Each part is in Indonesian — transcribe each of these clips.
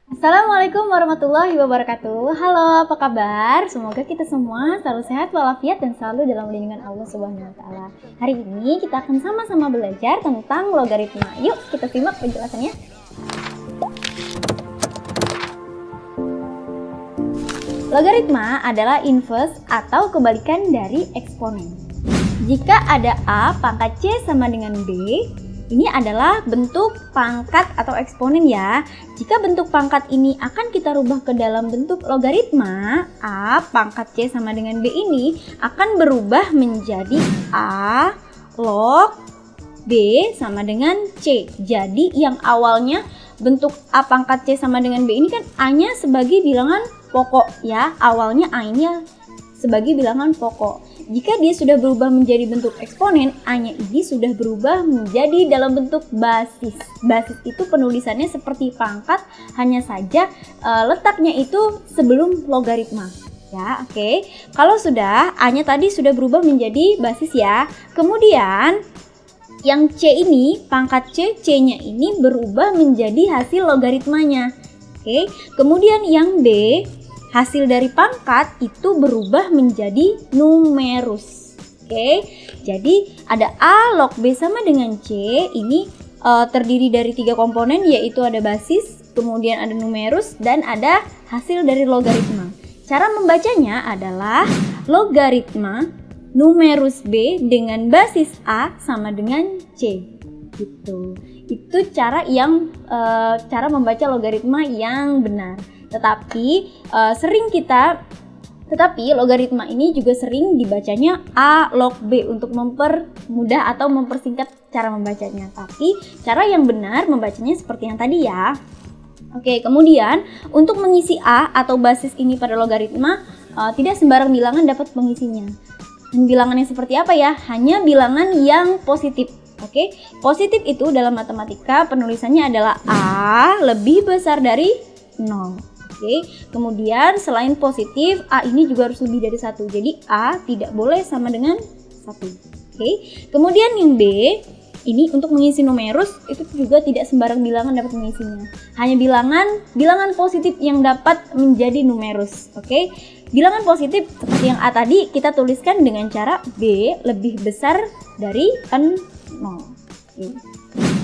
Assalamualaikum warahmatullahi wabarakatuh. Halo, apa kabar? Semoga kita semua selalu sehat walafiat dan selalu dalam lindungan Allah Subhanahu wa taala. Hari ini kita akan sama-sama belajar tentang logaritma. Yuk, kita simak penjelasannya. Logaritma adalah inverse atau kebalikan dari eksponen. Jika ada A pangkat C sama dengan B, ini adalah bentuk pangkat atau eksponen ya. Jika bentuk pangkat ini akan kita rubah ke dalam bentuk logaritma, A pangkat C sama dengan B ini akan berubah menjadi A log B sama dengan C. Jadi yang awalnya bentuk A pangkat C sama dengan B ini kan A-nya sebagai bilangan pokok ya. Awalnya A ini sebagai bilangan pokok. Jika dia sudah berubah menjadi bentuk eksponen, A-nya ini sudah berubah menjadi dalam bentuk basis. Basis itu penulisannya seperti pangkat, hanya saja letaknya itu sebelum logaritma. Ya, oke. Kalau sudah, A-nya tadi sudah berubah menjadi basis ya. Kemudian yang C ini, pangkat C, C-nya ini berubah menjadi hasil logaritmanya. Oke. Kemudian yang B, hasil dari pangkat itu berubah menjadi numerus. Oke, jadi ada A log B sama dengan C. Ini terdiri dari 3 komponen, yaitu ada basis, kemudian ada numerus, dan ada hasil dari logaritma. Cara membacanya adalah logaritma numerus B dengan basis A sama dengan C. Gitu. Itu cara membaca logaritma yang benar. Tetapi logaritma ini juga sering dibacanya A log B untuk mempermudah atau mempersingkat cara membacanya. Tapi cara yang benar membacanya seperti yang tadi ya. Oke, kemudian untuk mengisi A atau basis ini pada logaritma, tidak sembarang bilangan dapat mengisinya. Dan bilangannya seperti apa ya? Hanya bilangan yang positif. Oke, positif itu dalam matematika penulisannya adalah A lebih besar dari 0. Oke, kemudian selain positif, A ini juga harus lebih dari 1. Jadi A tidak boleh sama dengan 1. Oke, kemudian yang B, ini untuk mengisi numerus, itu juga tidak sembarang bilangan dapat mengisinya. Hanya bilangan positif yang dapat menjadi numerus. Oke, bilangan positif seperti yang A tadi, kita tuliskan dengan cara B lebih besar dari 0.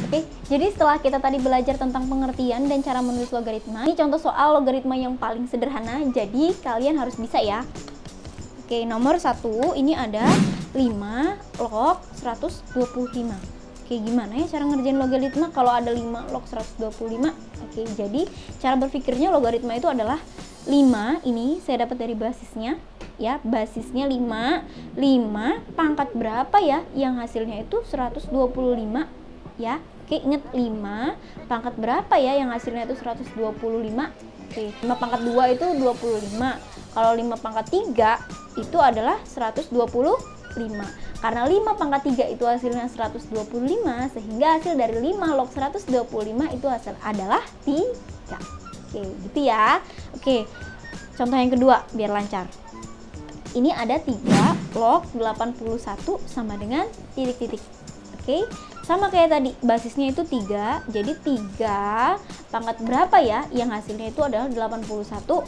Oke, jadi setelah kita tadi belajar tentang pengertian dan cara menulis logaritma, ini contoh soal logaritma yang paling sederhana, jadi kalian harus bisa ya. Oke, nomor 1 ini ada 5 log 125. Oke, gimana ya cara ngerjain logaritma kalau ada 5 log 125? Oke, jadi cara berpikirnya logaritma itu adalah 5 ini saya dapat dari basisnya ya, basisnya 5 pangkat berapa ya yang hasilnya itu 125 ya. Oke, ingat 5 pangkat berapa ya yang hasilnya itu 125. Oke, 5 pangkat 2 itu 25. Kalau 5 pangkat 3 itu adalah 125. Karena 5 pangkat 3 itu hasilnya 125, sehingga hasil dari 5 log 125 itu hasil adalah 3. Oke, gitu ya. Oke, contoh yang kedua biar lancar. Ini ada 3 log 81 sama dengan titik-titik. Oke, sama kayak tadi, basisnya itu 3, jadi 3 pangkat berapa ya yang hasilnya itu adalah 81.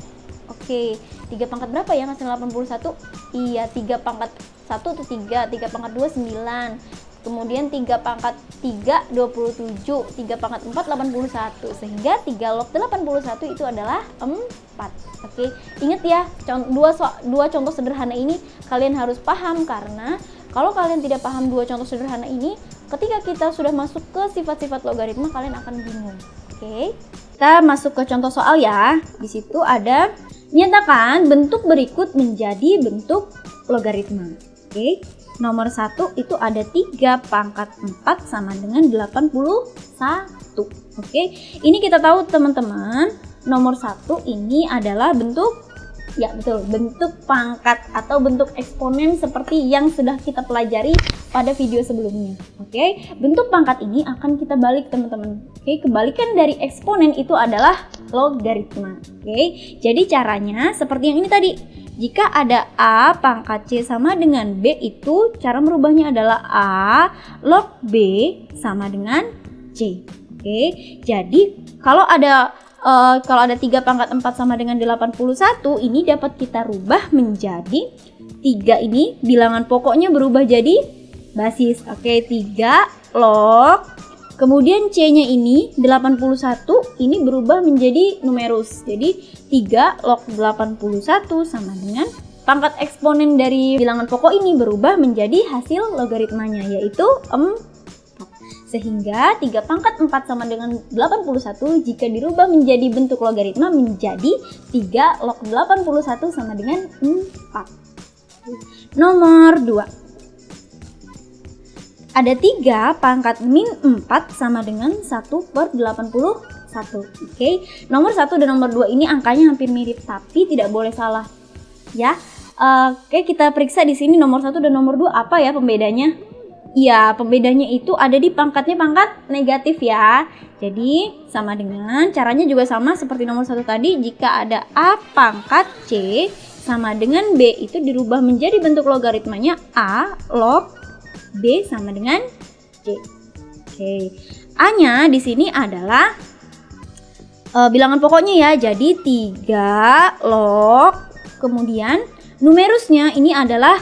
Oke, 3 pangkat berapa ya yang hasil 81? Iya, 3 pangkat 1 itu 3 pangkat 2 9, kemudian 3 pangkat 3 27, 3 pangkat 4 81, sehingga 3 log 81 itu adalah 4. Oke, ingat ya, dua contoh sederhana ini kalian harus paham, karena kalau kalian tidak paham dua contoh sederhana ini, ketika kita sudah masuk ke sifat-sifat logaritma, kalian akan bingung. Oke, kita masuk ke contoh soal ya. Di situ ada nyatakan bentuk berikut menjadi bentuk logaritma. Oke, nomor 1 itu ada 3 pangkat 4 sama dengan 81. Oke, ini kita tahu teman-teman, nomor 1 ini adalah bentuk, ya betul, bentuk pangkat atau bentuk eksponen seperti yang sudah kita pelajari pada video sebelumnya. Oke, bentuk pangkat ini akan kita balik teman-teman. Oke, kebalikan dari eksponen itu adalah logaritma. Oke, jadi caranya seperti yang ini tadi. Jika ada A pangkat C sama dengan B, itu cara merubahnya adalah A log B sama dengan C. Oke, jadi kalau ada kalau ada 3 pangkat 4 sama dengan 81, ini dapat kita rubah menjadi 3 ini bilangan pokoknya berubah jadi basis. Oke, 3 log. Kemudian C-nya ini 81 ini berubah menjadi numerus. Jadi 3 log 81 sama dengan pangkat eksponen dari bilangan pokok ini berubah menjadi hasil logaritmanya, yaitu 4. Sehingga 3 pangkat 4 sama dengan 81 jika dirubah menjadi bentuk logaritma menjadi 3 log 81 sama dengan 4. Nomor 2. Ada 3 pangkat min 4 sama dengan 1/81. Oke, nomor 1 dan nomor 2 ini angkanya hampir mirip tapi tidak boleh salah ya. Oke, kita periksa di sini nomor 1 dan nomor 2 apa ya pembedanya? Iya, pembedanya itu ada di pangkatnya pangkat negatif ya. Jadi sama dengan caranya juga sama seperti nomor 1 tadi. Jika ada A pangkat C sama dengan B itu dirubah menjadi bentuk logaritmanya A log B sama dengan C. Oke. A-nya di sini adalah bilangan pokoknya ya. Jadi 3 log, kemudian numerusnya ini adalah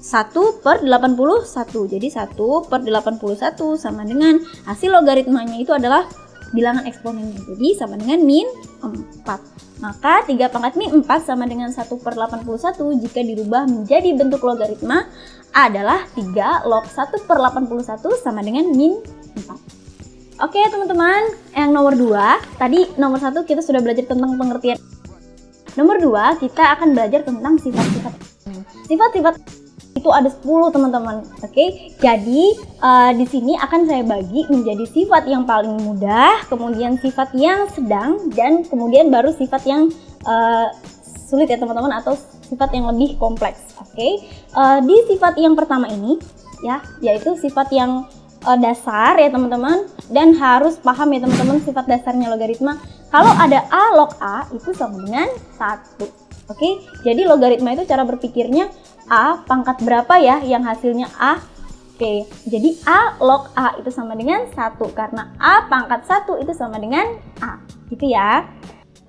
1/81. Jadi 1/81 sama dengan hasil logaritmanya itu adalah bilangan eksponennya. Jadi sama dengan min 4. Maka 3 pangkat min 4 sama dengan 1/81 jika dirubah menjadi bentuk logaritma adalah 3 log 1/81 sama dengan min 4. Oke teman-teman, yang nomor 2, tadi nomor 1 kita sudah belajar tentang pengertian. Nomor 2 kita akan belajar tentang sifat-sifat. Sifat-sifat itu ada 10 teman-teman. Oke, jadi di sini akan saya bagi menjadi sifat yang paling mudah, kemudian sifat yang sedang, dan kemudian baru sifat yang sulit ya teman-teman, atau sifat yang lebih kompleks. Oke, di sifat yang pertama ini ya, yaitu sifat yang dasar ya teman-teman, dan harus paham ya teman-teman sifat dasarnya logaritma. Kalau ada A log A itu sama dengan 1. Oke, jadi logaritma itu cara berpikirnya A pangkat berapa ya yang hasilnya A. Oke, jadi A log A itu sama dengan 1 karena A pangkat 1 itu sama dengan A, gitu ya.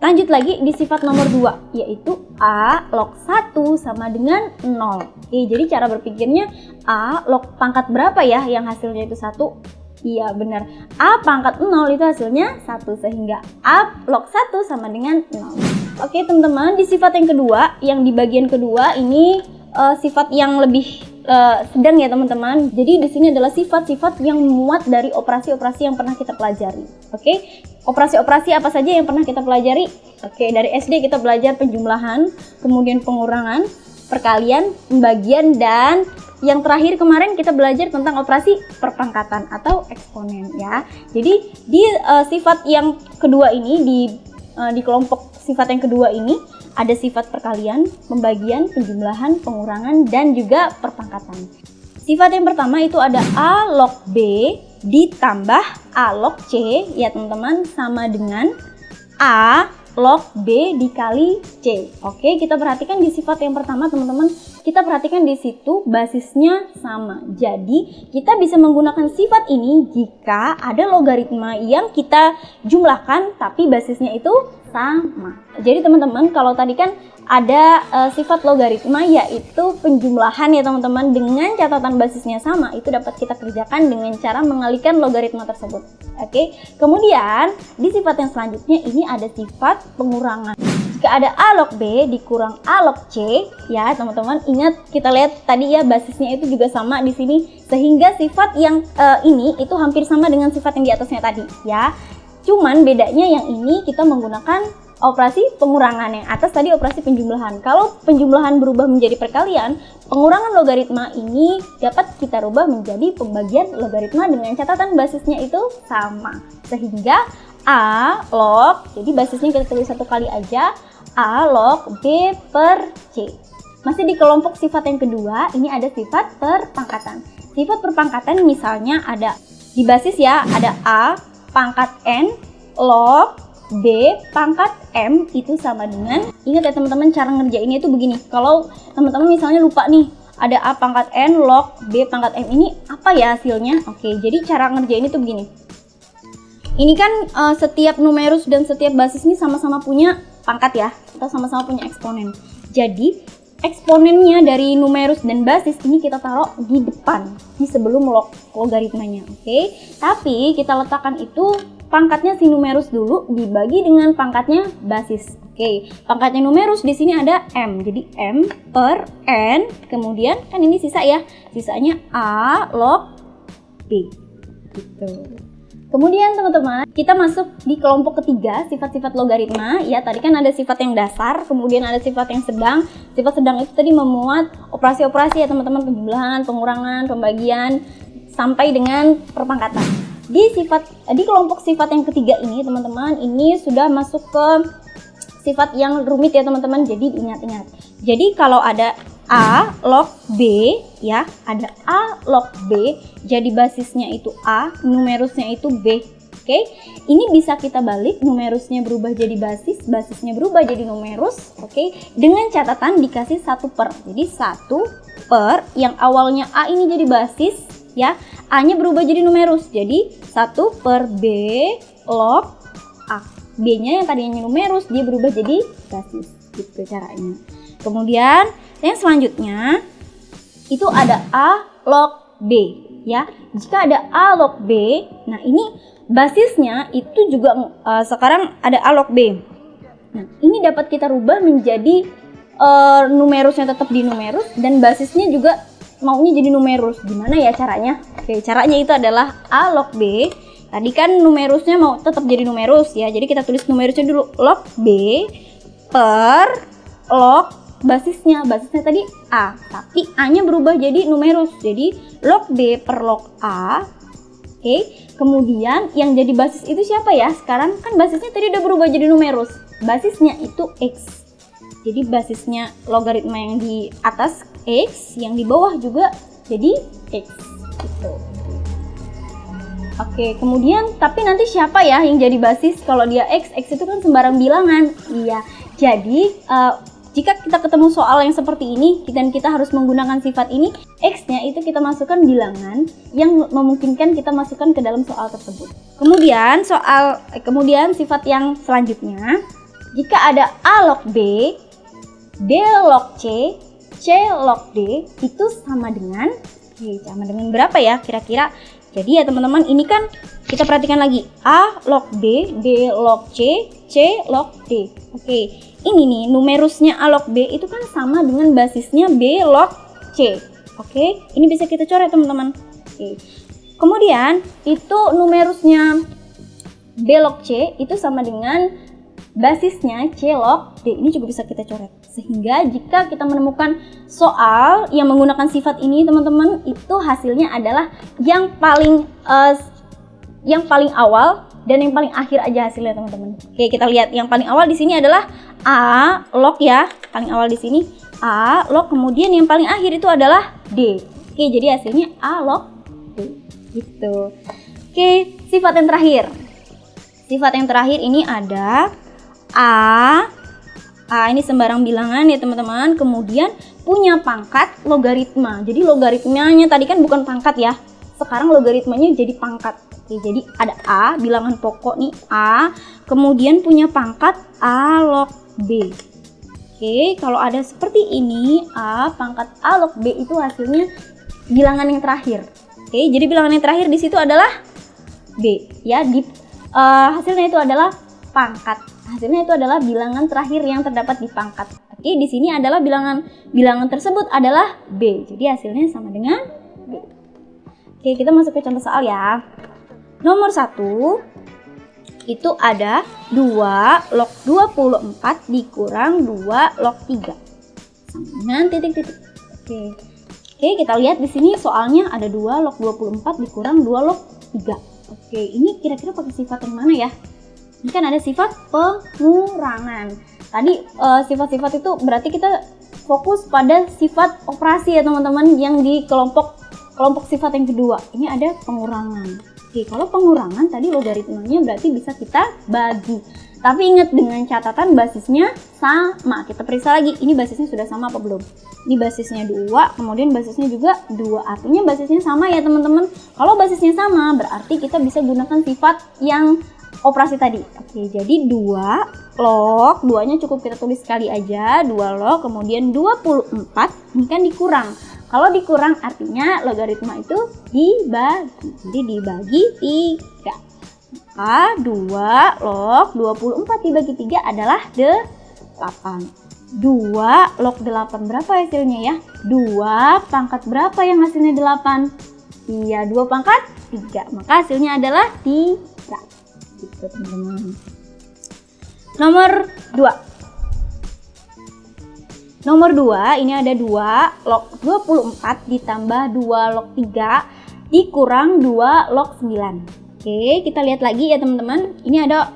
Lanjut lagi di sifat nomor 2, yaitu A log 1 sama dengan 0. Oke, jadi cara berpikirnya A log pangkat berapa ya yang hasilnya itu 1? Iya benar, A pangkat 0 itu hasilnya 1, sehingga A log 1 sama dengan 0. Oke teman-teman, di sifat yang kedua, yang di bagian kedua ini sifat yang lebih sedang ya teman-teman. Jadi di sini adalah sifat-sifat yang memuat dari operasi-operasi yang pernah kita pelajari. Oke, operasi-operasi apa saja yang pernah kita pelajari? Oke, dari SD kita belajar penjumlahan, kemudian pengurangan, perkalian, pembagian, dan yang terakhir kemarin kita belajar tentang operasi perpangkatan atau eksponen ya. Jadi di sifat yang kedua ini, di kelompok sifat yang kedua ini ada sifat perkalian, pembagian, penjumlahan, pengurangan, dan juga perpangkatan. Sifat yang pertama itu ada A log B ditambah A log C ya teman-teman, sama dengan A log B dikali C. Oke, kita perhatikan di sifat yang pertama teman-teman, kita perhatikan di situ basisnya sama. Jadi kita bisa menggunakan sifat ini jika ada logaritma yang kita jumlahkan tapi basisnya itu sama. Jadi teman-teman, kalau tadi kan ada sifat logaritma yaitu penjumlahan ya teman-teman, dengan catatan basisnya sama, itu dapat kita kerjakan dengan cara mengalihkan logaritma tersebut. Oke, kemudian di sifat yang selanjutnya ini ada sifat pengurangan. Jika ada A log B dikurang A log C ya teman-teman, ingat kita lihat tadi ya basisnya itu juga sama di sini, sehingga sifat yang ini itu hampir sama dengan sifat yang di atasnya tadi ya. Cuman bedanya yang ini kita menggunakan operasi pengurangan, yang atas tadi operasi penjumlahan. Kalau penjumlahan berubah menjadi perkalian, pengurangan logaritma ini dapat kita rubah menjadi pembagian logaritma dengan catatan basisnya itu sama. Sehingga A log, jadi basisnya kita tulis satu kali aja, A log B per C. Masih di kelompok sifat yang kedua, ini ada sifat perpangkatan. Sifat perpangkatan misalnya ada di basis ya, ada A pangkat N log B pangkat M itu sama dengan, ingat ya teman-teman, cara ngerjainnya itu begini. Kalau teman-teman misalnya lupa nih, ada A pangkat N log B pangkat M, ini apa ya hasilnya? Oke, jadi cara ngerjain itu begini. Ini kan setiap numerus dan setiap basis ini sama-sama punya pangkat ya, atau sama-sama punya eksponen. Jadi eksponennya dari numerus dan basis ini kita taruh di depan, di sebelum logaritmanya, oke? Tapi kita letakkan itu pangkatnya si numerus dulu dibagi dengan pangkatnya basis. Oke, pangkatnya numerus di sini ada M. Jadi M per N, kemudian kan ini sisa ya. Sisanya A log B. Gitu. Kemudian teman-teman, kita masuk di kelompok ketiga, sifat-sifat logaritma. Ya, tadi kan ada sifat yang dasar, kemudian ada sifat yang sedang. Sifat sedang itu tadi memuat operasi-operasi ya teman-teman, penjumlahan, pengurangan, pembagian, sampai dengan perpangkatan. Di kelompok sifat yang ketiga ini teman-teman, ini sudah masuk ke sifat yang rumit ya teman-teman, jadi diingat-ingat. Jadi kalau ada A log B ya, ada A log B, jadi basisnya itu A, numerusnya itu B. Oke, ini bisa kita balik, numerusnya berubah jadi basis, basisnya berubah jadi numerus. Oke, dengan catatan dikasih 1 per. Jadi 1 per yang awalnya A ini jadi basis ya, A-nya berubah jadi numerus. Jadi 1 per B log A. B-nya yang tadinya numerus dia berubah jadi basis, gitu caranya. Kemudian yang selanjutnya itu ada A log B ya. Jika ada A log B, nah ini basisnya itu juga sekarang ada A log B. Nah, ini dapat kita rubah menjadi numerusnya tetap di numerus dan basisnya juga maunya jadi numerus. Gimana ya caranya? Oke, caranya itu adalah A log B. Tadi kan numerusnya mau tetap jadi numerus ya. Jadi kita tulis numerusnya dulu, log B per log basisnya. Basisnya tadi A, tapi A-nya berubah jadi numerus. Jadi log B per log A. Oke, kemudian yang jadi basis itu siapa ya? Sekarang kan basisnya tadi udah berubah jadi numerus. Basisnya itu X. Jadi basisnya logaritma yang di atas X, yang di bawah juga jadi X. Gitu. Oke, kemudian tapi nanti siapa ya yang jadi basis kalau dia X? X itu kan sembarang bilangan. Iya, jadi jika kita ketemu soal yang seperti ini dan kita harus menggunakan sifat ini, X-nya itu kita masukkan bilangan yang memungkinkan kita masukkan ke dalam soal tersebut. Kemudian sifat yang selanjutnya, jika ada A log B, D log C, C log D itu sama dengan berapa ya kira-kira? Jadi ya teman-teman, ini kan kita perhatikan lagi, A log B, D log C, C log D. Oke, ini nih numerusnya A log B itu kan sama dengan basisnya B log C. Oke, ini bisa kita coret teman-teman. Oke. Kemudian itu numerusnya B log C itu sama dengan basisnya C log D. Ini juga bisa kita coret. Sehingga jika kita menemukan soal yang menggunakan sifat ini teman-teman, itu hasilnya adalah yang paling awal dan yang paling akhir aja hasilnya teman-teman. Oke, kita lihat yang paling awal di sini adalah A log ya, paling awal di sini A log, kemudian yang paling akhir itu adalah D. Oke, jadi hasilnya A log D. Gitu. Oke, sifat yang terakhir. Sifat yang terakhir ini ada A ini sembarang bilangan ya teman-teman, kemudian punya pangkat logaritma. Jadi logaritmanya tadi kan bukan pangkat ya, sekarang logaritmanya jadi pangkat. Oke, jadi ada A, bilangan pokok nih A, kemudian punya pangkat A log B. Oke, kalau ada seperti ini, A pangkat A log B itu hasilnya bilangan yang terakhir. Oke, jadi bilangan yang terakhir di situ adalah B ya, hasilnya itu adalah pangkat. Hasilnya itu adalah bilangan terakhir yang terdapat di pangkat. Oke, di sini adalah bilangan tersebut adalah B. Jadi hasilnya sama dengan B. Oke, kita masuk ke contoh soal ya. Nomor 1 itu ada 2 log 24 dikurang 2 log 3 sama dengan titik-titik. Oke, kita lihat di sini soalnya ada 2 log 24 dikurang 2 log 3. Oke, ini kira-kira pakai sifat yang mana ya? Ini kan ada sifat pengurangan. Tadi sifat-sifat itu berarti kita fokus pada sifat operasi ya teman-teman, yang di kelompok sifat yang kedua. Ini ada pengurangan. Oke, kalau pengurangan tadi logaritmanya berarti bisa kita bagi. Tapi ingat dengan catatan basisnya sama. Kita periksa lagi, ini basisnya sudah sama apa belum. Ini basisnya 2, kemudian basisnya juga 2. Artinya basisnya sama ya teman-teman. Kalau basisnya sama, berarti kita bisa gunakan sifat yang operasi tadi. Oke, jadi 2 log, 2-nya cukup kita tulis sekali aja, 2 log, kemudian 24, ini kan dikurang. Kalau dikurang artinya logaritma itu dibagi. Jadi dibagi 3. Maka 2 log 24 dibagi 3 adalah 8. 2 log 8 berapa hasilnya ya? 2 pangkat berapa yang hasilnya 8? Iya, 2 pangkat 3. Maka hasilnya adalah 3. Gitu teman-teman. Nomor 2. Nomor 2 ini ada 2 log 24 ditambah 2 log 3 dikurang 2 log 9. Oke, kita lihat lagi ya teman-teman. Ini ada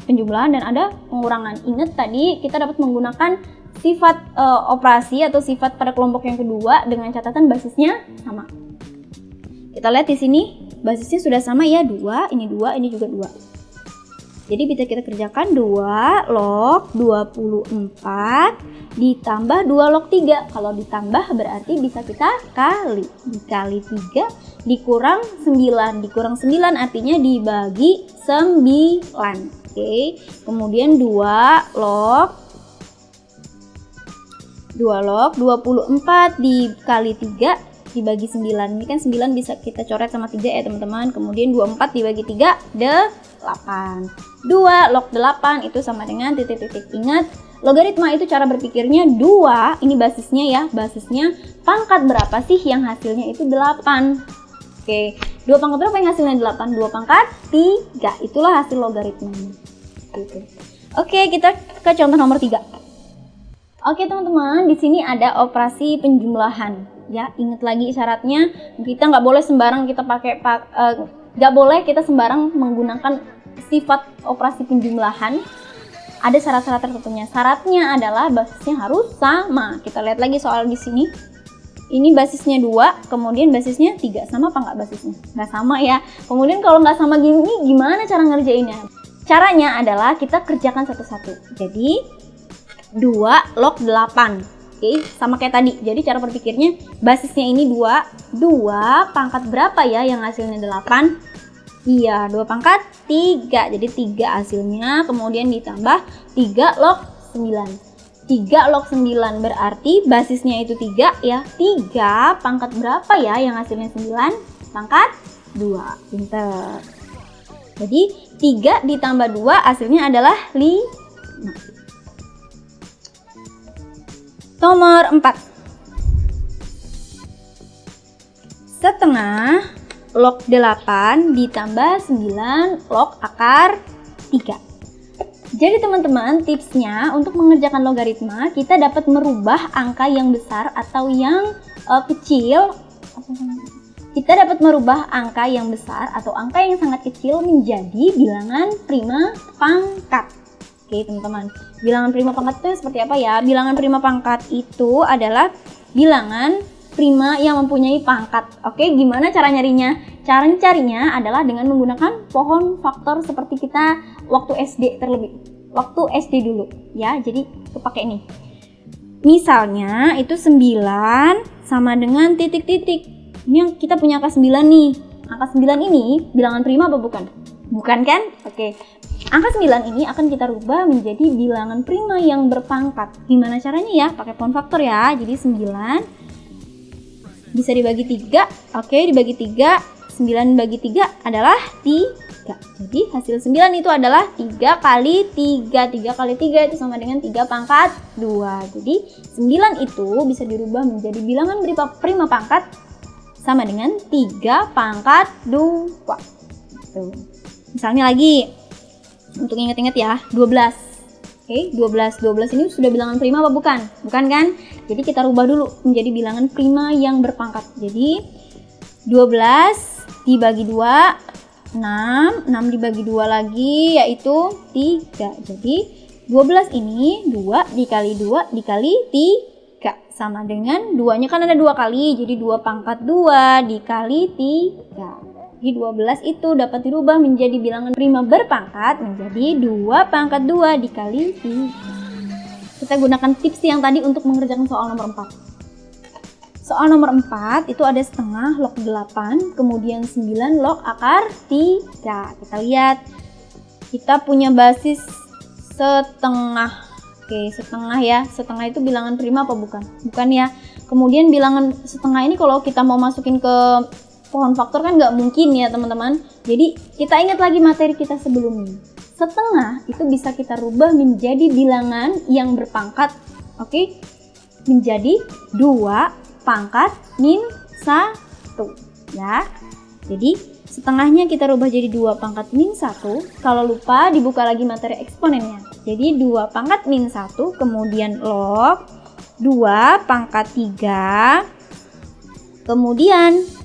penjumlahan dan ada pengurangan. Ingat tadi kita dapat menggunakan sifat operasi atau sifat pada kelompok yang kedua dengan catatan basisnya sama. Kita lihat di sini basisnya sudah sama ya, 2, ini juga 2. Jadi bisa kita kerjakan 2 log 24 ditambah 2 log 3. Kalau ditambah berarti bisa kita kali. Dikali 3 dikurang 9. Dikurang 9 artinya dibagi 9. Oke. Kemudian 2 log 24 dikali 3 dibagi 9. Ini kan 9 bisa kita coret sama 3 ya teman-teman. Kemudian 24 dibagi 3 8. 2 log 8 itu sama dengan titik-titik. Ingat, logaritma itu cara berpikirnya 2, ini basisnya ya, basisnya pangkat berapa sih yang hasilnya itu 8. Oke, 2 pangkat berapa yang hasilnya 8? 2 pangkat 3. Itulah hasil logaritmanya. Gitu. Oke, kita ke contoh nomor 3. Oke teman-teman, di sini ada operasi penjumlahan. Ya, ingat lagi syaratnya, kita nggak boleh sembarang kita pakai nggak boleh kita sembarang menggunakan sifat operasi penjumlahan. Ada syarat-syarat tertentunya. Syaratnya adalah basisnya harus sama. Kita lihat lagi soal di sini. Ini basisnya 2, kemudian basisnya 3. Sama apa nggak basisnya? Nggak sama ya. Kemudian kalau nggak sama gini, gimana cara ngerjainnya? Caranya adalah kita kerjakan satu-satu. Jadi 2 log 8. Oke, sama kayak tadi. Jadi cara berpikirnya basisnya ini 2 pangkat berapa ya yang hasilnya 8? Iya, 2 pangkat 3. Jadi 3 hasilnya, kemudian ditambah 3 log 9. 3 log 9 berarti basisnya itu 3 ya. 3 pangkat berapa ya yang hasilnya 9? Pangkat 2. Pinter. Jadi 3 ditambah 2 hasilnya adalah 5. Nomor 4. Setengah log 8 ditambah 9 log akar 3. Jadi teman-teman, tipsnya untuk mengerjakan logaritma, kita dapat merubah angka yang besar atau yang kecil. Kita dapat merubah angka yang besar atau angka yang sangat kecil menjadi bilangan prima pangkat. Oke teman-teman, bilangan prima pangkat itu seperti apa ya? Bilangan prima pangkat itu adalah bilangan prima yang mempunyai pangkat. Oke, gimana cara nyarinya? Cara carinya adalah dengan menggunakan pohon faktor seperti kita waktu SD waktu SD dulu ya. Jadi kepake ini. Misalnya itu 9 sama dengan titik-titik. Ini yang kita punya angka 9 nih. Angka 9 ini bilangan prima apa bukan? Bukan kan? Oke. Angka 9 ini akan kita rubah menjadi bilangan prima yang berpangkat. Gimana caranya ya? Pakai pohon faktor ya. Jadi 9 bisa dibagi 3. Oke, dibagi 3. 9 dibagi 3 adalah 3. Jadi hasil 9 itu adalah 3 kali 3. 3 kali 3 itu sama dengan 3 pangkat 2. Jadi 9 itu bisa dirubah menjadi bilangan prima pangkat sama dengan 3 pangkat 2. Tuh. Misalnya lagi, untuk ingat-ingat ya, 12. Oke, 12 ini sudah bilangan prima apa bukan? Bukan kan? Jadi kita rubah dulu menjadi bilangan prima yang berpangkat. Jadi 12 dibagi 2, 6 dibagi 2 lagi yaitu 3. Jadi 12 ini 2 dikali 2 dikali 3 sama dengan 2-nya kan ada 2 kali. Jadi 2 pangkat 2 dikali 3. Jadi 12 itu dapat dirubah menjadi bilangan prima berpangkat menjadi 2 pangkat 2 dikali 3. Kita gunakan tips yang tadi untuk mengerjakan soal nomor 4. Soal nomor 4 itu ada setengah log 8, kemudian 9 log akar 3. Kita lihat, kita punya basis setengah. Oke, setengah ya. Setengah itu bilangan prima apa bukan? Bukan ya. Kemudian bilangan setengah ini kalau kita mau masukin ke pohon faktor kan nggak mungkin ya teman-teman. Jadi kita ingat lagi materi kita sebelumnya. Setengah itu bisa kita rubah menjadi bilangan yang berpangkat. Oke, menjadi 2 pangkat min 1 ya. Jadi setengahnya kita rubah jadi 2 pangkat min 1. Kalau lupa dibuka lagi materi eksponennya. Jadi 2 pangkat min 1 kemudian log 2 pangkat 3. Kemudian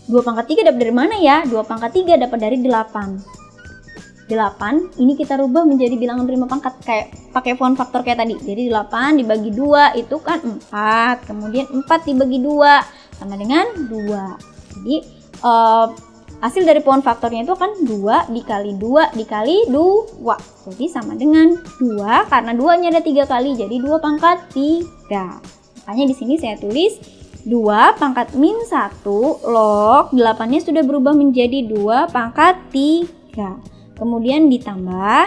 2 pangkat 3 dapat dari mana ya? 2 pangkat 3 dapat dari 8. 8 ini kita rubah menjadi bilangan prima pangkat kayak pakai pohon faktor kayak tadi. Jadi 8 dibagi 2 itu kan 4. Kemudian 4 dibagi 2 sama dengan 2. Jadi hasil dari pohon faktornya itu kan 2 dikali 2 dikali 2. Jadi sama dengan 2 karena 2-nya ada 3 kali jadi 2 pangkat 3. Makanya di sini saya tulis 2 pangkat min 1 log 8-nya sudah berubah menjadi 2 pangkat 3. Kemudian ditambah,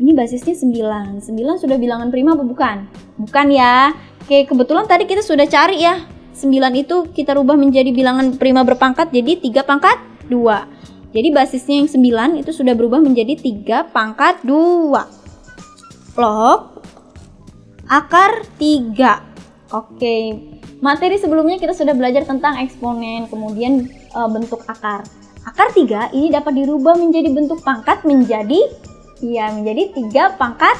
ini basisnya 9. 9 sudah bilangan prima apa bukan? Bukan ya. Oke, kebetulan tadi kita sudah cari ya. 9 itu kita rubah menjadi bilangan prima berpangkat jadi 3 pangkat 2. Jadi basisnya yang 9 itu sudah berubah menjadi 3 pangkat 2. Log akar 3. Oke, materi sebelumnya kita sudah belajar tentang eksponen, kemudian bentuk akar. Akar 3 ini dapat dirubah menjadi bentuk pangkat menjadi 3 pangkat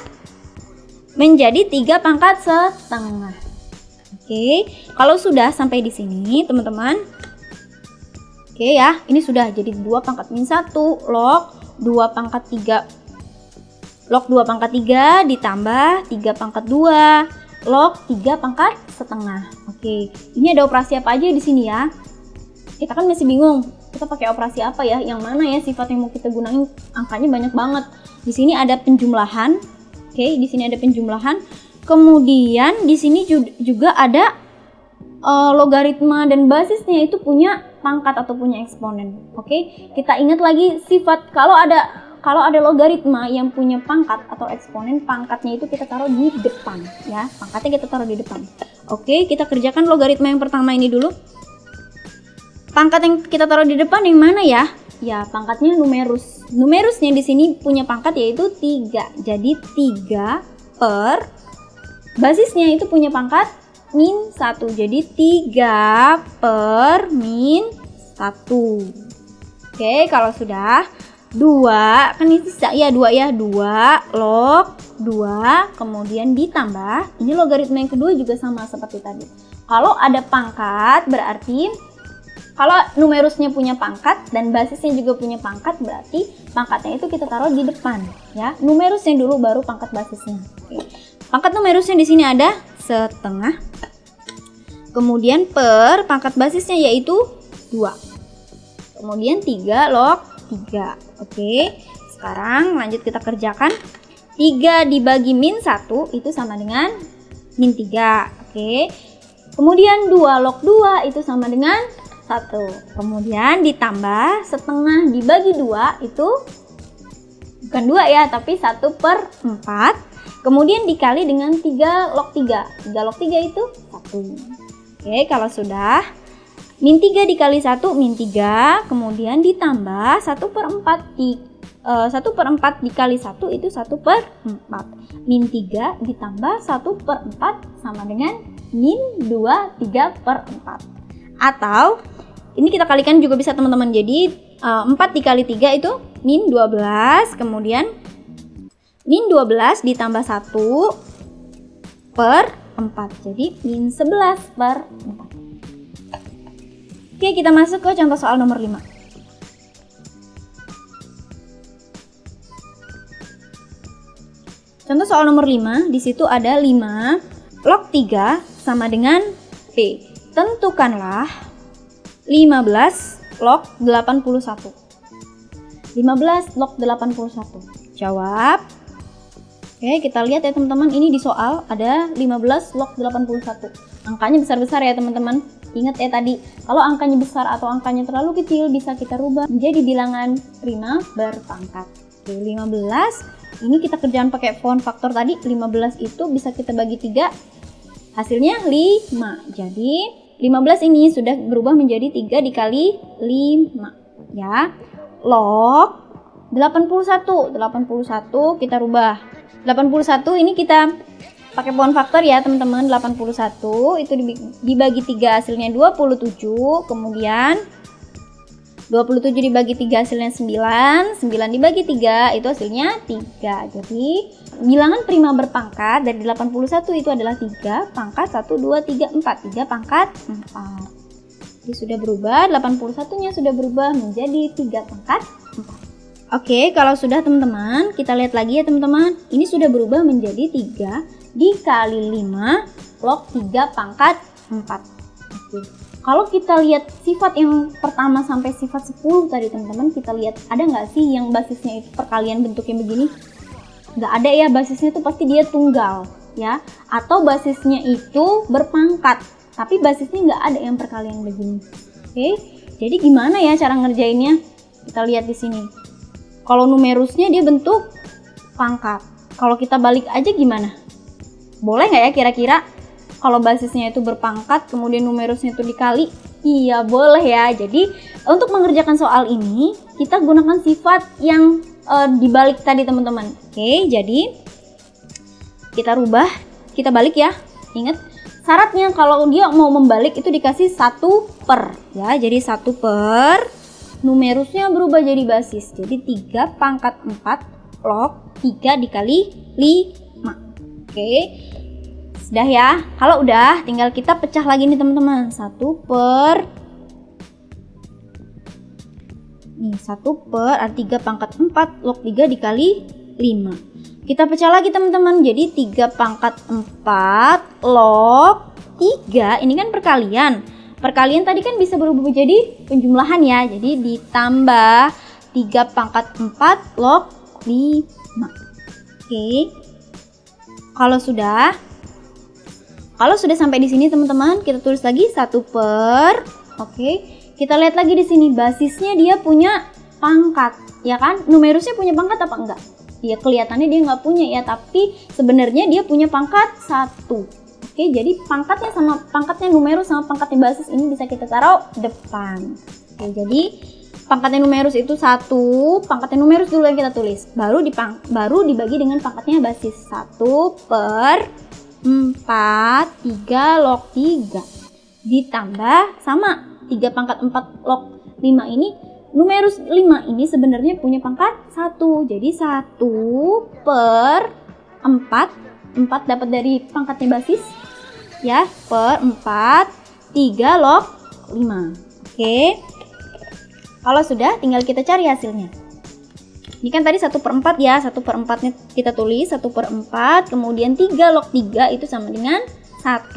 setengah. Oke, kalau sudah sampai di sini teman-teman. Oke ya, ini sudah jadi 2 pangkat min 1 log 2 pangkat 3. Log 2 pangkat 3 ditambah 3 pangkat 2 log 3 pangkat setengah. Oke, ini ada operasi apa aja di sini ya? Kita kan masih bingung, kita pakai operasi apa ya? Yang mana ya sifat yang mau kita gunain? Angkanya banyak banget. Di sini ada penjumlahan. Oke, di sini ada penjumlahan. Kemudian di sini juga ada logaritma dan basisnya itu punya pangkat atau punya eksponen. Oke, kita ingat lagi sifat kalau ada logaritma yang punya pangkat atau eksponen, pangkatnya itu kita taruh di depan ya. Pangkatnya kita taruh di depan. Oke, kita kerjakan logaritma yang pertama ini dulu. Pangkat yang kita taruh di depan yang mana ya? Ya, pangkatnya numerus. Numerusnya di sini punya pangkat yaitu 3. Jadi 3 per basisnya itu punya pangkat min 1. Jadi 3 per min 1. Oke, kalau sudah 2, kan ini sisa ya 2 ya. 2 log 2 kemudian ditambah. Ini logaritma yang kedua juga sama seperti tadi. Kalau ada pangkat berarti kalau numerusnya punya pangkat dan basisnya juga punya pangkat, berarti pangkatnya itu kita taruh di depan ya. Numerusnya dulu baru pangkat basisnya. Oke. Pangkat numerusnya di sini ada setengah. Kemudian per pangkat basisnya yaitu 2. Kemudian 3 log 3. Oke. Sekarang lanjut kita kerjakan. 3 dibagi min 1 itu sama dengan min 3. Oke. Kemudian 2 log 2 itu sama dengan 1. Kemudian ditambah setengah dibagi 2 itu bukan 2 ya, tapi 1/4. Kemudian dikali dengan 3 log 3. 3 log 3 itu 1. Oke, kalau sudah min 3 dikali 1 min 3. Kemudian ditambah 1/4 1/4 dikali 1 itu 1/4. Min 3 ditambah 1/4 sama dengan min 2 3/4. Atau ini kita kalikan juga bisa teman-teman. Jadi 4 dikali 3 itu min 12. Kemudian min 12 ditambah 1/4. Jadi min 11/4. Oke, kita masuk ke contoh soal nomor 5. Contoh soal nomor 5, di situ ada 5 log 3 sama dengan P. Tentukanlah 15 log 81. 15 log 81. Jawab. Oke, kita lihat ya teman-teman, ini di soal ada 15 log 81. Angkanya besar-besar ya teman-teman. Ingat ya tadi, kalau angkanya besar atau angkanya terlalu kecil bisa kita rubah menjadi bilangan prima berpangkat. Oke, 15. Ini kita kerjaan pakai font faktor tadi. 15 itu bisa kita bagi 3. Hasilnya 5. Jadi 15 ini sudah berubah menjadi 3 dikali 5 ya. Log 81 kita rubah. 81 ini kita pakai font faktor ya teman-teman. 81 itu dibagi 3 hasilnya 27. Kemudian 27 dibagi 3 hasilnya 9. 9 dibagi 3 itu hasilnya 3. Jadi bilangan prima berpangkat dari 81 itu adalah 3 pangkat 1, 2, 3, 4. 3 pangkat 4. Jadi sudah berubah, 81 nya sudah berubah menjadi 3 pangkat 4. Oke, kalau sudah teman-teman, kita lihat lagi ya teman-teman. Ini sudah berubah menjadi 3 dikali 5 log 3 pangkat 4. Oke. Kalau kita lihat sifat yang pertama sampai sifat 10 tadi teman-teman, kita lihat ada nggak sih yang basisnya itu perkalian bentuknya begini? Nggak ada ya, basisnya itu pasti dia tunggal ya. Atau basisnya itu berpangkat, tapi basisnya nggak ada yang perkalian begini. Oke, jadi gimana ya cara ngerjainnya? Kita lihat di sini. Kalau numerusnya dia bentuk pangkat. Kalau kita balik aja gimana? Boleh nggak ya kira-kira? Kalau basisnya itu berpangkat, kemudian numerusnya itu dikali? Iya, boleh ya. Jadi untuk mengerjakan soal ini, kita gunakan sifat yang dibalik tadi teman-teman. Oke, jadi kita rubah, kita balik ya. Ingat, syaratnya kalau dia mau membalik itu dikasih 1 per. Ya, jadi 1 per. Numerusnya berubah jadi basis. Jadi 3 pangkat 4 log 3 dikali 5. Oke. Sudah ya. Kalau udah tinggal kita pecah lagi nih teman-teman. 1 per 3 pangkat 4 log 3 dikali 5. Kita pecah lagi teman-teman. Jadi 3 pangkat 4 log 3. Ini kan perkalian. Perkalian tadi kan bisa berubah menjadi penjumlahan ya. Jadi ditambah 3 pangkat 4 log 5. Oke. Kalau sudah sampai di sini teman-teman, kita tulis lagi 1 per. Oke. Kita lihat lagi di sini basisnya dia punya pangkat, ya kan? Numerusnya punya pangkat apa enggak? Ya kelihatannya dia nggak punya ya, tapi sebenarnya dia punya pangkat 1. Oke, jadi pangkatnya sama pangkatnya numerus sama pangkatnya basis ini bisa kita taruh depan. Oke, jadi pangkatnya numerus itu 1, pangkatnya numerus dulu yang kita tulis. Baru dibagi dengan pangkatnya basis. 1 per 4, 3 log 3. Ditambah sama 3 pangkat 4 log 5 ini. Numerus 5 ini sebenarnya punya pangkat 1. Jadi 1 per 4. 4 dapat dari pangkatnya basis ya, per 4, 3 log 5. Oke. Kalau sudah tinggal kita cari hasilnya. Ini kan tadi 1 per 4 ya, 1 per 4 nya kita tulis 1 per 4, kemudian 3 log 3 itu sama dengan 1,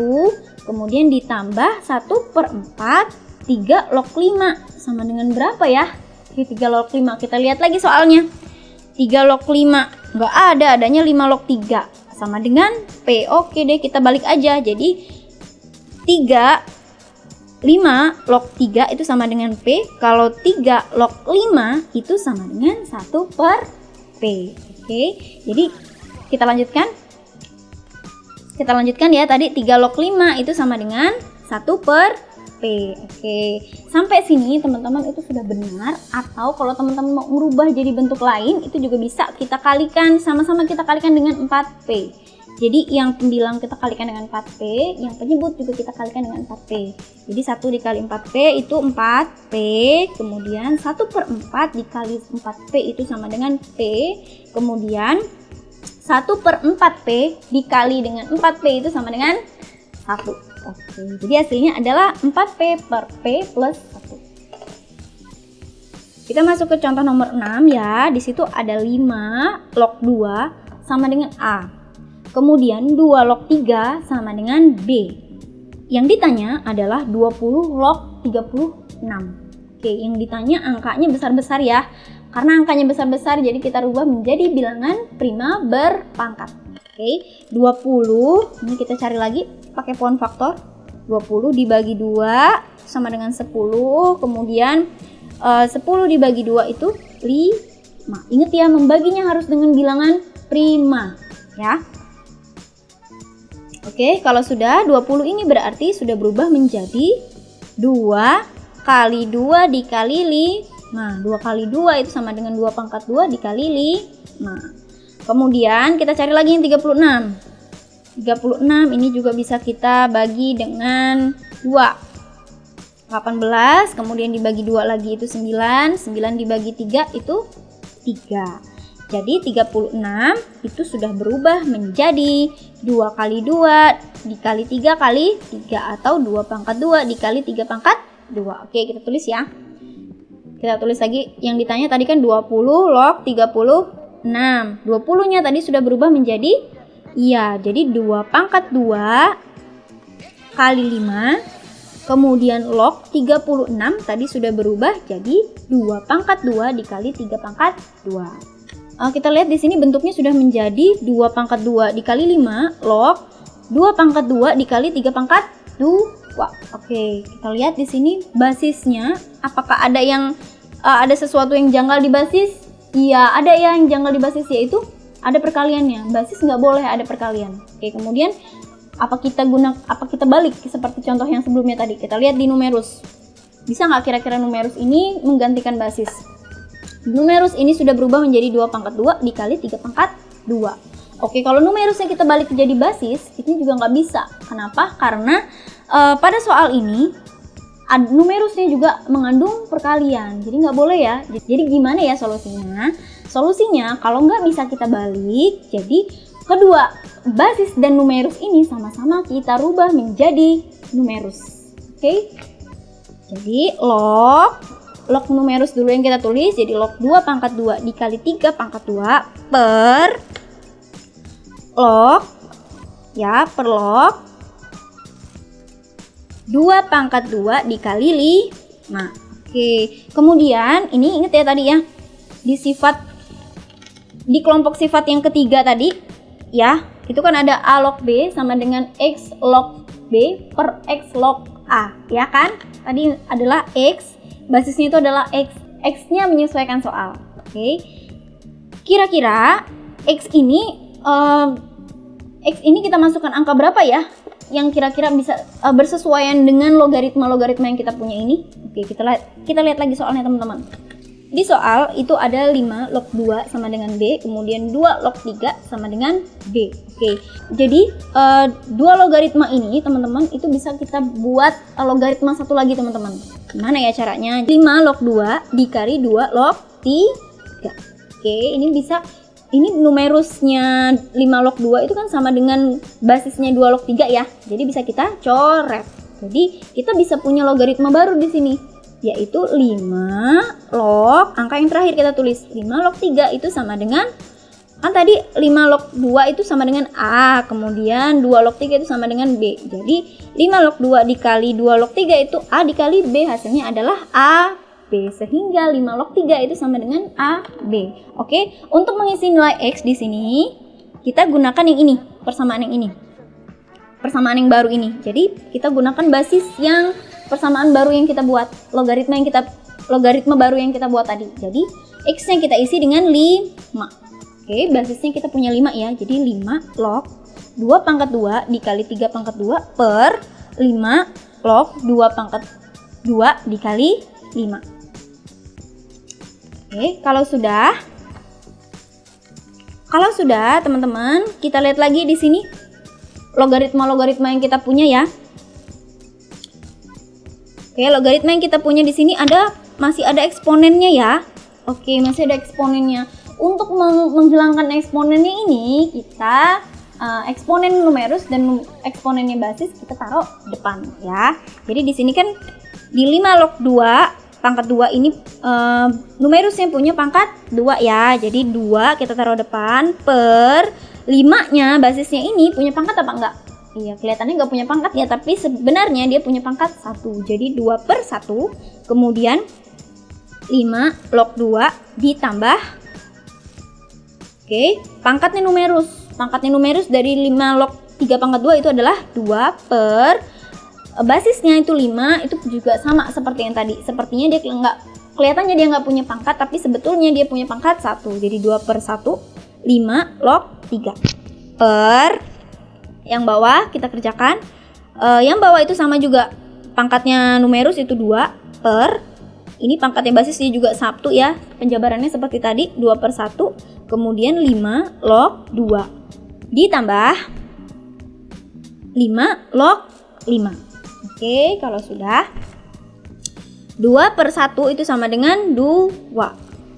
kemudian ditambah 1 per 4, 3 log 5 sama dengan berapa ya? Oke, 3 log 5, kita lihat lagi soalnya. 3 log 5 nggak ada, adanya 5 log 3 sama dengan P. Oke deh, kita balik aja. Jadi 5 log 3 itu sama dengan P. Kalau 3 log 5 itu sama dengan 1 per P. Oke, jadi kita lanjutkan. Kita lanjutkan ya, tadi 3 log 5 itu sama dengan 1 per P. Oke, sampai sini teman-teman itu sudah benar. Atau kalau teman-teman mau merubah jadi bentuk lain, itu juga bisa kita kalikan, sama-sama kita kalikan dengan 4P. Jadi yang pembilang kita kalikan dengan 4P, yang penyebut juga kita kalikan dengan 4P. Jadi 1 dikali 4P itu 4P, kemudian 1 per 4 dikali 4P itu sama dengan P, kemudian 1 per 4P dikali dengan 4P itu sama dengan 1. Oke, jadi hasilnya adalah 4P per P plus 1. Kita masuk ke contoh nomor 6 ya. Di situ ada 5 log 2 sama dengan A. Kemudian 2 log 3 sama dengan B. Yang ditanya adalah 20 log 36. Oke, yang ditanya angkanya besar-besar ya. Karena angkanya besar-besar jadi kita rubah menjadi bilangan prima berpangkat. Oke, 20. Ini kita cari lagi pakai pohon faktor. 20 dibagi 2 sama dengan 10. Kemudian 10 dibagi 2 itu 5. Ingat ya, membaginya harus dengan bilangan prima ya. Oke, kalau sudah 20 ini berarti sudah berubah menjadi 2 kali 2 dikali 5. 2 kali 2 itu sama dengan 2 pangkat 2 dikali 5. Kemudian kita cari lagi yang 36. 36 ini juga bisa kita bagi dengan 2. 18, kemudian dibagi 2 lagi itu 9. 9 dibagi 3 itu 3. Jadi 36 itu sudah berubah menjadi 2 kali 2 dikali 3 kali 3 atau 2 pangkat 2 dikali 3 pangkat 2. Oke, kita tulis ya. Kita tulis lagi, yang ditanya tadi kan 20 log 36. 20-nya tadi sudah berubah menjadi jadi 2 pangkat 2 kali 5. Kemudian log 36 tadi sudah berubah jadi 2 pangkat 2 dikali 3 pangkat 2. Kita lihat di sini bentuknya sudah menjadi 2 pangkat 2 dikali 5 log 2 pangkat 2 dikali 3 pangkat 2. Oke, kita lihat di sini basisnya. Apakah ada sesuatu yang janggal di basis? Iya, ada yang janggal di basis, yaitu ada perkaliannya. Basis nggak boleh ada perkalian. Oke, kemudian apa kita balik seperti contoh yang sebelumnya tadi. Kita lihat di numerus. Bisa nggak kira-kira numerus ini menggantikan basis? Numerus ini sudah berubah menjadi 2 pangkat 2 dikali 3 pangkat 2. Oke, kalau numerusnya kita balik jadi basis, ini juga nggak bisa. Kenapa? Karena pada soal ini numerusnya juga mengandung perkalian. Jadi nggak boleh ya. Jadi gimana ya solusinya? Solusinya kalau nggak bisa kita balik, jadi kedua basis dan numerus ini sama-sama kita rubah menjadi numerus. Oke? Jadi log numerus dulu yang kita tulis, jadi log 2 pangkat 2 dikali 3 pangkat 2 per log 2 pangkat 2 dikali 5. Oke, kemudian ini ingat ya tadi ya, di kelompok sifat yang ketiga tadi ya, itu kan ada A log B sama dengan X log B per X log A, ya kan? Tadi adalah X, basisnya itu adalah X. X-nya menyesuaikan soal. Oke. Kira-kira X ini kita masukkan angka berapa ya? Yang kira-kira bisa bersesuaian dengan logaritma yang kita punya ini. Oke, kita lihat lagi soalnya teman-teman. Di soal itu ada 5 log 2 sama dengan B, kemudian 2 log 3 sama dengan B. Oke, jadi 2 logaritma ini teman-teman itu bisa kita buat logaritma satu lagi teman-teman. Gimana ya caranya? 5 log 2 dikali 2 log 3. Oke, ini numerusnya 5 log 2 itu kan sama dengan basisnya 2 log 3 ya. Jadi bisa kita coret. Jadi kita bisa punya logaritma baru di sini, yaitu 5 log, angka yang terakhir kita tulis 5 log 3 itu sama dengan, kan tadi 5 log 2 itu sama dengan A, kemudian 2 log 3 itu sama dengan B. Jadi 5 log 2 dikali 2 log 3 itu A dikali B, hasilnya adalah A B, sehingga 5 log 3 itu sama dengan A B. Oke, untuk mengisi nilai X di sini kita gunakan yang ini, persamaan yang baru ini. Jadi kita gunakan basis yang persamaan baru yang kita buat, logaritma baru yang kita buat tadi. Jadi X-nya kita isi dengan 5. Oke, basisnya kita punya 5 ya. Jadi 5 log 2 pangkat 2 dikali 3 pangkat 2 per 5 log 2 pangkat 2 dikali 5. Oke, kalau sudah teman-teman, kita lihat lagi di sini logaritma yang kita punya ya. Oke, logaritma yang kita punya di sini masih ada eksponennya ya. Oke, masih ada eksponennya. Untuk menghilangkan eksponennya ini, kita eksponen numerus dan eksponennya basis kita taruh depan ya. Jadi di sini kan di 5 log 2 pangkat 2 ini numerusnya punya pangkat 2 ya. Jadi 2 kita taruh depan per 5-nya basisnya ini punya pangkat apa enggak? Iya, kelihatannya nggak punya pangkat ya, tapi sebenarnya dia punya pangkat 1. Jadi 2 per 1. Kemudian 5 log 2 ditambah, oke, pangkatnya numerus. Pangkatnya numerus dari 5 log 3 pangkat 2 itu adalah 2 per basisnya itu 5, itu juga sama seperti yang tadi. Sepertinya dia kelihatannya dia nggak punya pangkat, tapi sebetulnya dia punya pangkat 1. Jadi 2 per 1, 5 log 3 per yang bawah kita kerjakan. Yang bawah itu sama juga, pangkatnya numerus itu 2 per, ini pangkatnya basis dia juga 1 ya, penjabarannya seperti tadi, 2 per 1, kemudian 5 log 2 ditambah 5 log 5. Oke, kalau sudah 2 per 1 itu sama dengan 2.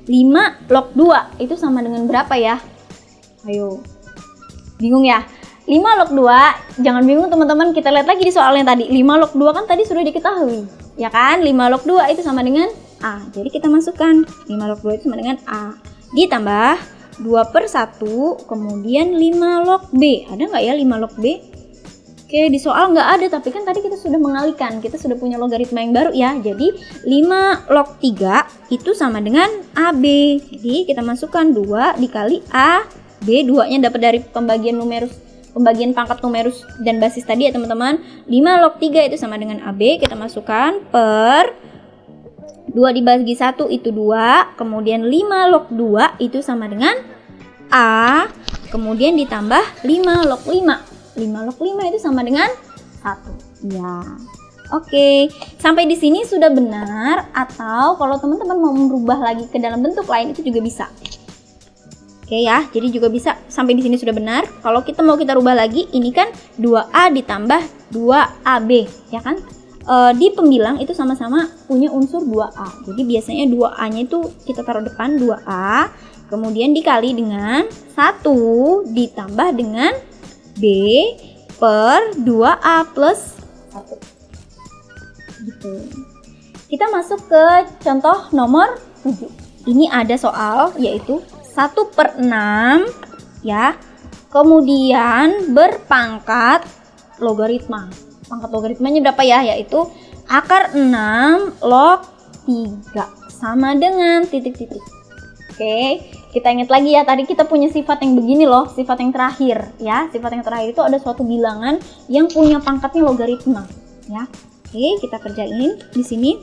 5 log 2 itu sama dengan berapa ya? Ayo, bingung ya? 5 log 2, jangan bingung teman-teman, kita lihat lagi di soalnya tadi. 5 log 2 kan tadi sudah diketahui, ya kan? 5 log 2 itu sama dengan A. Jadi kita masukkan 5 log 2 itu sama dengan A. Ditambah 2 per 1, kemudian 5 log B. Ada nggak ya 5 log B? Oke, di soal nggak ada, tapi kan tadi kita sudah mengalihkan. Kita sudah punya logaritma yang baru ya. Jadi 5 log 3 itu sama dengan AB. Jadi kita masukkan 2 dikali AB. 2-nya dapat dari pembagian pangkat numerus dan basis tadi ya teman-teman. 5 log 3 itu sama dengan AB. Kita masukkan per 2 dibagi 1 itu 2. Kemudian 5 log 2 itu sama dengan A. Kemudian ditambah 5 log 5. 5 log 5 itu sama dengan 1. Ya. Oke, sampai di sini sudah benar, atau kalau teman-teman mau merubah lagi ke dalam bentuk lain itu juga bisa. Oke ya, jadi juga bisa sampai di sini sudah benar. Kalau kita mau kita rubah lagi, ini kan 2A ditambah 2AB, ya kan? Di pembilang itu sama-sama punya unsur 2A. Jadi biasanya 2A-nya itu kita taruh depan 2A, kemudian dikali dengan 1 ditambah dengan B per 2A plus 1. Gitu. Kita masuk ke contoh nomor 7. Ini ada soal yaitu 1 per 6 ya. Kemudian berpangkat logaritma. Pangkat logaritmanya berapa ya? Yaitu akar 6 log 3 sama dengan titik-titik. Oke, kita ingat lagi ya, tadi kita punya sifat yang begini loh, sifat yang terakhir ya. Sifat yang terakhir itu ada suatu bilangan yang punya pangkatnya logaritma ya. Oke, kita kerjain di sini.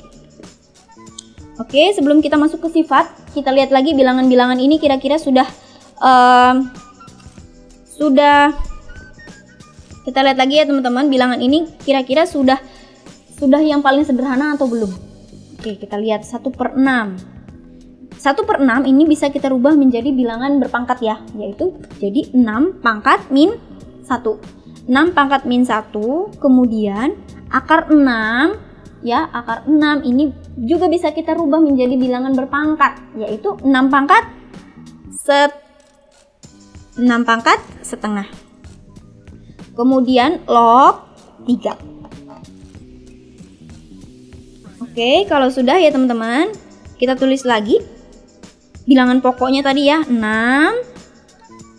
Oke, sebelum kita masuk ke sifat, kita lihat lagi bilangan-bilangan ini kira-kira sudah kita lihat lagi ya teman-teman, bilangan ini kira-kira sudah yang paling sederhana atau belum. Oke, kita lihat 1 per 6. 1 per 6 ini bisa kita rubah menjadi bilangan berpangkat ya, yaitu jadi 6 pangkat min 1. 6 pangkat min 1, kemudian akar 6 ya, akar 6 ini juga bisa kita rubah menjadi bilangan berpangkat, yaitu 6 pangkat setengah. Kemudian log 3. Oke, kalau sudah ya teman-teman, kita tulis lagi bilangan pokoknya tadi ya, 6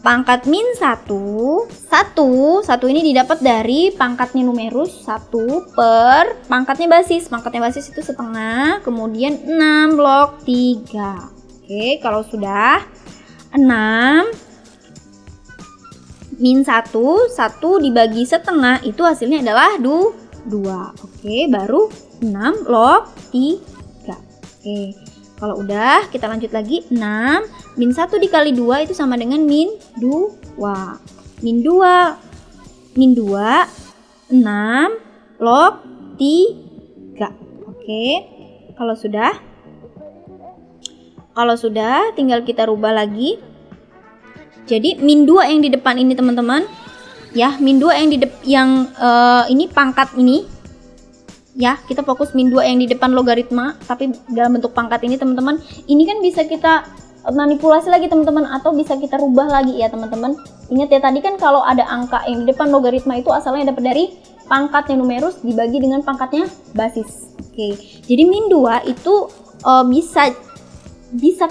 pangkat min 1. 1 ini didapat dari pangkatnya numerus 1 per pangkatnya basis. Pangkatnya basis itu setengah, kemudian 6 log 3. Oke, kalau sudah 6 min 1 dibagi setengah itu hasilnya adalah 2. Oke, baru 6 log 3. Oke, kalau udah kita lanjut lagi. 6 min 1 dikali 2 itu sama dengan min 2. Min 2 6 log 3. Oke, kalau sudah tinggal kita rubah lagi. Jadi min 2 yang di depan ini teman-teman ya, min 2 yang ini pangkat ini ya, kita fokus min 2 yang di depan logaritma tapi dalam bentuk pangkat ini teman-teman. Ini kan bisa kita manipulasi lagi teman-teman, atau bisa kita rubah lagi ya teman-teman. Ingat ya, tadi kan kalau ada angka yang di depan logaritma itu asalnya dapat dari pangkatnya numerus dibagi dengan pangkatnya basis. Oke, jadi min 2 itu bisa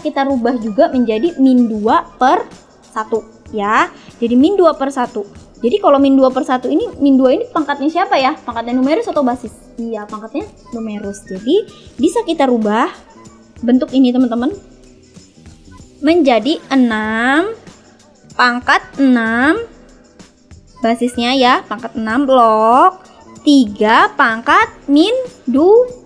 kita rubah juga menjadi min 2 per 1 ya. Jadi min 2 per 1. Jadi kalau min 2 per 1 ini, min 2 ini pangkatnya siapa ya? Pangkatnya numerus atau basis? Iya, pangkatnya numerus. Jadi bisa kita rubah bentuk ini teman-teman menjadi 6 pangkat 6 basisnya ya, pangkat 6 log 3 pangkat min 2.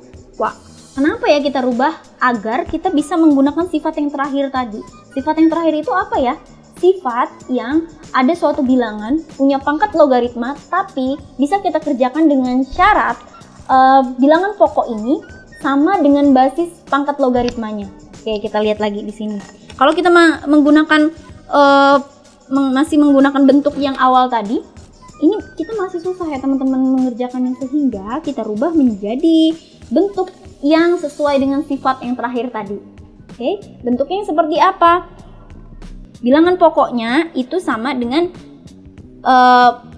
Kenapa ya kita rubah? Agar kita bisa menggunakan sifat yang terakhir tadi. Sifat yang terakhir itu apa ya? Sifat yang ada suatu bilangan punya pangkat logaritma tapi bisa kita kerjakan dengan syarat bilangan pokok ini sama dengan basis pangkat logaritmanya. Oke, kita lihat lagi di sini. Kalau kita menggunakan masih menggunakan bentuk yang awal tadi, ini kita masih susah ya teman-teman mengerjakannya, sehingga kita rubah menjadi bentuk yang sesuai dengan sifat yang terakhir tadi. Oke, bentuknya seperti apa? Bilangan pokoknya itu sama dengan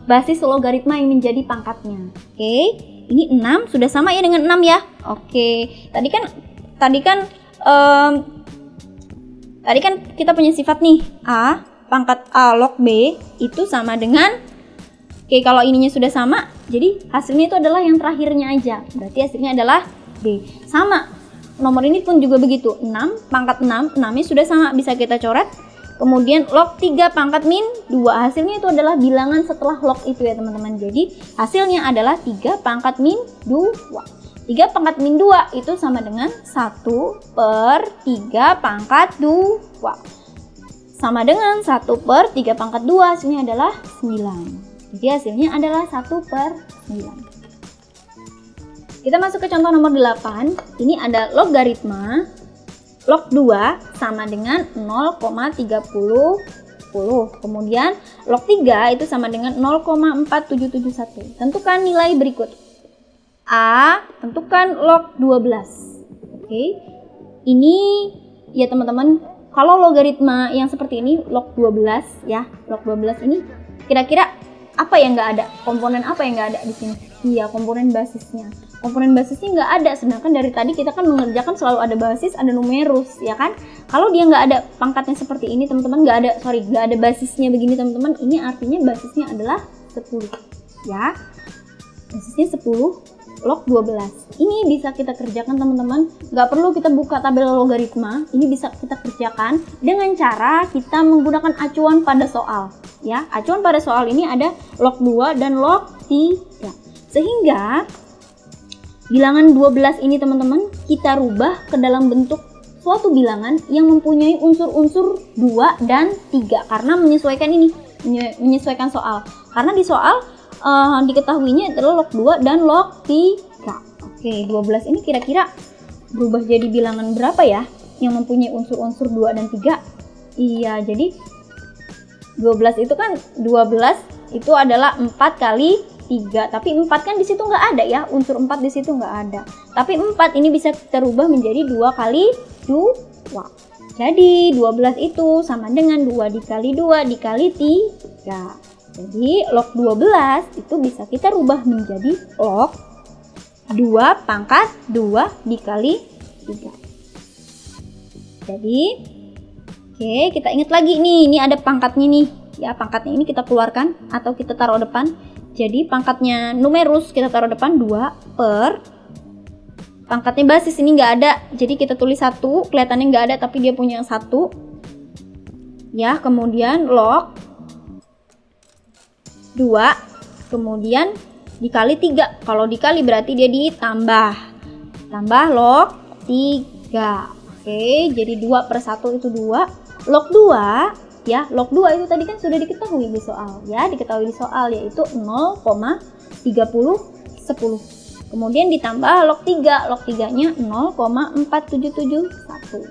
basis logaritma yang menjadi pangkatnya. Oke, ini 6 sudah sama ya dengan 6 ya. Oke, tadi kan kita punya sifat nih, A pangkat A log B itu sama dengan, oke, kalau ininya sudah sama, jadi hasilnya itu adalah yang terakhirnya aja. Berarti hasilnya adalah B. Sama, nomor ini pun juga begitu. 6 pangkat 6, 6-nya sudah sama, bisa kita coret. Kemudian log 3 pangkat min 2, hasilnya itu adalah bilangan setelah log itu ya teman-teman. Jadi hasilnya adalah 3 pangkat min 2. 3 pangkat min 2 itu sama dengan 1/3 pangkat 2. Sama dengan 1/3 pangkat 2, hasilnya adalah 9. Jadi hasilnya adalah 1/9. Kita masuk ke contoh nomor 8. Ini ada logaritma log 2 sama dengan 0,30. Kemudian log 3 itu sama dengan 0,4771. Tentukan nilai berikut. A, tentukan log 12. Oke. Ini ya teman-teman, kalau logaritma yang seperti ini log 12 ya, log 12 ini kira-kira apa yang nggak ada? Komponen apa yang nggak ada di sini? Iya, komponen basisnya. Komponen basisnya nggak ada, sedangkan dari tadi kita kan mengerjakan selalu ada basis, ada numerus, ya kan? Kalau dia nggak ada pangkatnya seperti ini, teman-teman, nggak ada basisnya begini, teman-teman, ini artinya basisnya adalah 10, ya. Basisnya 10 log 12. Ini bisa kita kerjakan, teman-teman. Nggak perlu kita buka tabel logaritma, ini bisa kita kerjakan dengan cara kita menggunakan acuan pada soal, ya. Acuan pada soal ini ada log 2 dan log 3. Sehingga bilangan 12 ini teman-teman kita rubah ke dalam bentuk suatu bilangan yang mempunyai unsur-unsur 2 dan 3 karena menyesuaikan ini, menyesuaikan soal. Karena di soal diketahuinya adalah log 2 dan log 3. Oke, 12 ini kira-kira berubah jadi bilangan berapa ya yang mempunyai unsur-unsur 2 dan 3? Iya, jadi 12 itu kan 12 itu adalah 4 kali 3, tapi 4 kan di situ nggak ada ya, unsur 4 di situ nggak ada. Tapi 4 ini bisa kita rubah menjadi 2 kali 2. Jadi 12 itu sama dengan 2 dikali 2 dikali 3. Jadi log 12 itu bisa kita rubah menjadi log 2 pangkat 2 dikali 3. Jadi oke, kita ingat lagi nih, ini ada pangkatnya nih. Ya, pangkatnya ini kita keluarkan atau kita taruh depan. Jadi pangkatnya numerus kita taruh depan 2 per pangkatnya basis ini nggak ada. Jadi kita tulis 1, kelihatannya nggak ada tapi dia punya 1. Ya, kemudian log 2, kemudian dikali 3. Kalau dikali berarti dia ditambah. Tambah log 3. Oke, jadi 2/1 itu 2. Log 2 ya, log 2 itu tadi kan sudah diketahui di soal ya, diketahui di soal yaitu 0,3010. Kemudian ditambah log 3, log 3-nya 0,4771.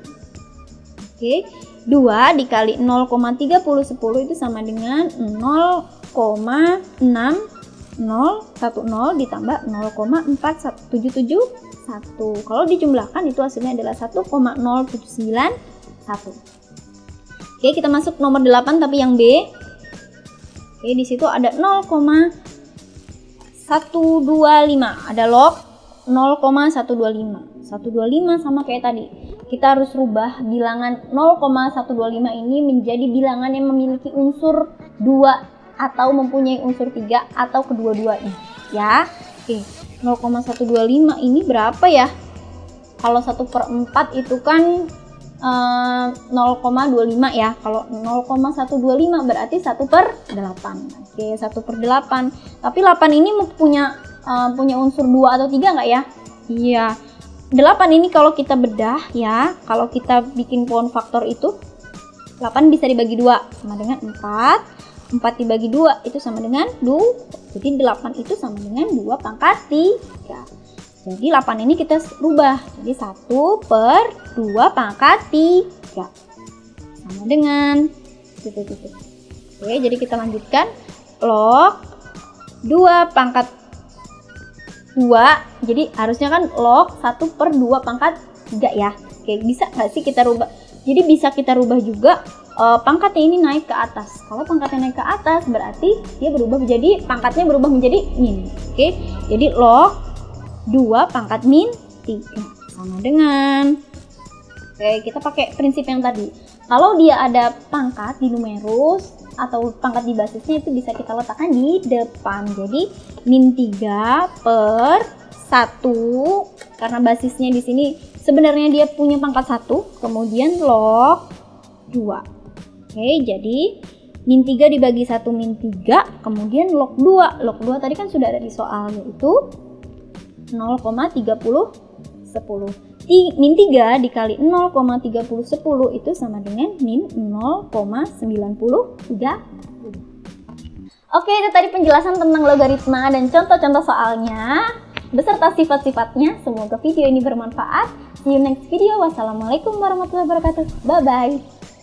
Oke, 2 dikali 0,3010 itu sama dengan 0,6010 ditambah 0,4771. Kalau dijumlahkan itu hasilnya adalah 1,0791. Oke, kita masuk nomor 8 tapi yang B. Oke, di situ ada 0,125. Ada log 0,125. 125 sama kayak tadi. Kita harus rubah bilangan 0,125 ini menjadi bilangan yang memiliki unsur 2 atau mempunyai unsur 3 atau kedua-duanya, ya. Oke, 0,125 ini berapa ya? Kalau 1/4 itu kan 0,25 ya. Kalau 0,125 berarti 1/8. Oke, 1/8. Tapi 8 ini punya unsur 2 atau 3 nggak ya? Iya. 8 ini kalau kita bedah ya, kalau kita bikin pohon faktor itu 8 bisa dibagi 2 sama dengan 4. 4 dibagi 2 itu sama dengan 2. Jadi 8 itu sama dengan 2 pangkat 3. Jadi 8 ini kita rubah. Jadi 1/2 pangkat 3. Sama dengan titik-titik. Oke, jadi kita lanjutkan. Log 2 pangkat 2. Jadi harusnya kan log 1/2 pangkat 3 ya. Oke, bisa nggak sih kita rubah? Jadi bisa kita rubah juga pangkatnya ini naik ke atas. Kalau pangkatnya naik ke atas berarti dia berubah menjadi pangkatnya berubah menjadi min. Oke, jadi log 2 pangkat min 3 sama dengan. Oke, kita pakai prinsip yang tadi. Kalau dia ada pangkat di numerus atau pangkat di basisnya itu bisa kita letakkan di depan. Jadi min 3/1 karena basisnya di sini sebenarnya dia punya pangkat 1, kemudian log 2. Oke, jadi min 3 dibagi 1 min 3, kemudian log 2. Log 2 tadi kan sudah ada di soal, yaitu 0,3010. Min 3 dikali 0,3010 itu sama dengan min 0,9030. Oke, itu tadi penjelasan tentang logaritma dan contoh-contoh soalnya beserta sifat-sifatnya. Semoga video ini bermanfaat. See you next video. Wassalamualaikum warahmatullahi wabarakatuh. Bye-bye.